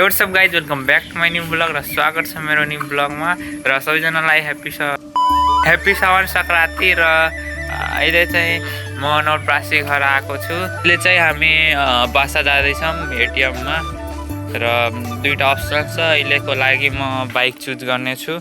What's up guys, welcome back to my new blog र स्वागत छ मेरो न्यू ब्लगमा र सबैजनालाई ह्याप्पी सावन सङ्क्रान्ति। र अहिले चाहिँ म नवलपरासी घर आएको छु। अहिले चाहिँ हामी बासा जाँदैछौँ एटिएममा र दुईवटा अप्सन छ। अहिलेको लागि म बाइक चुज गर्नेछु।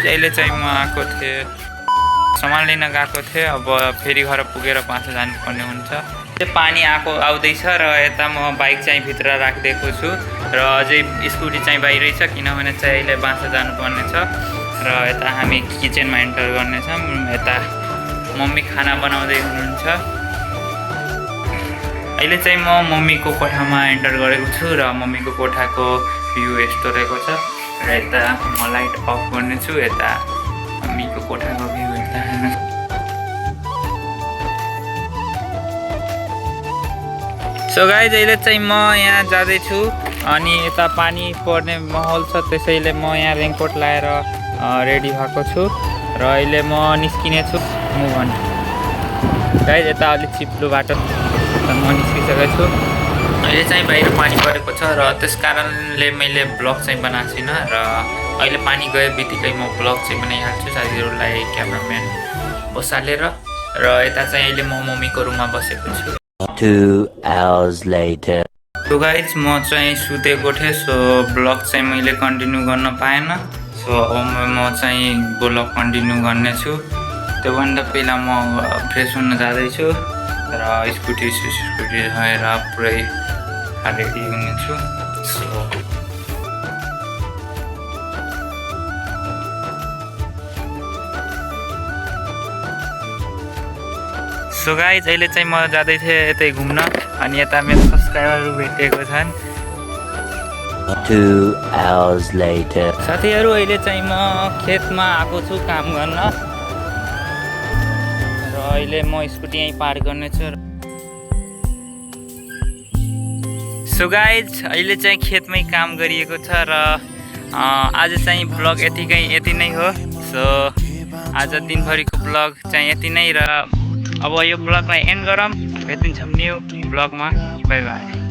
अहिले चाहिँ म आएको थिएँ, सामान लिन गएको थिएँ। अब फेरि घर पुगेर बासा जानुपर्ने हुन्छ। पानी आउँदैछ र यता म बाइक चाहिँ भित्र राखिदिएको छु र अझै स्कुटी चाहिँ बाहिरै छ, किनभने चाहिँ अहिले बासा जानुपर्ने छ। र यता हामी किचनमा इन्टर गर्नेछौँ। यता मम्मी खाना बनाउँदै हुनुहुन्छ। अहिले चाहिँ म मम्मीको कोठामा इन्टर गरेको छु र मम्मीको कोठाको भ्यू यस्तो रहेको छ। र यता म लाइट अफ गर्नेछु। यता मम्मीको कोठाको भ्यू यता हेर्नु। सो गाइज, अहिले चाहिँ म यहाँ जाँदैछु अनि यता पानी पर्ने माहौल छ, त्यसैले म यहाँ रेनकोट लगाएर रेडी भएको छु र अहिले म निस्किने छु। गाइज यता अलिक चिप्लो बाटो म निस्किसकेको छु। अहिले चाहिँ बाहिर पानी परेको छ र त्यस कारणले मैले ब्लग चाहिँ बनाएको छुइनँ र अहिले पानी गए बित्तिकै म ब्लग चाहिँ बनाइहाल्छु साथीहरूलाई क्यामराम्यान बसालेर। र यता चाहिँ अहिले म मम्मीको रुममा बसेको छु। 2 hours later. सो गाइज, म चाहिँ सुतेको थिएँ, सो ब्लग चाहिँ मैले कन्टिन्यू गर्न पाएन। सो अब म चाहिँ ब्लग कन्टिन्यू गर्नेछु। त्योभन्दा पहिला म फ्रेस हुन जाँदैछु र स्कुटी भएर पुरै रेडी हुनेछु। सो गाइज, अहिले चाहिँ म जाँदै थिएँ यतै घुम्न अनि यता मेरो सब्सक्राइबरहरू भेटेको छन्। 2 hours later. साथीहरू, अहिले चाहिँ म खेतमा आएको छु काम गर्न र अहिले म स्कुटी यहीँ पार्क गर्नेछु। सो गाइज, अहिले चाहिँ खेतमै काम गरिएको छ र आज चाहिँ ब्लग यति नै हो। सो आज दिनभरिको ब्लग चाहिँ यति नै र अब यो ब्लगलाई एन्ड गरौँ। भेटिन्छौँ न्यू ब्लगमा। Bye by.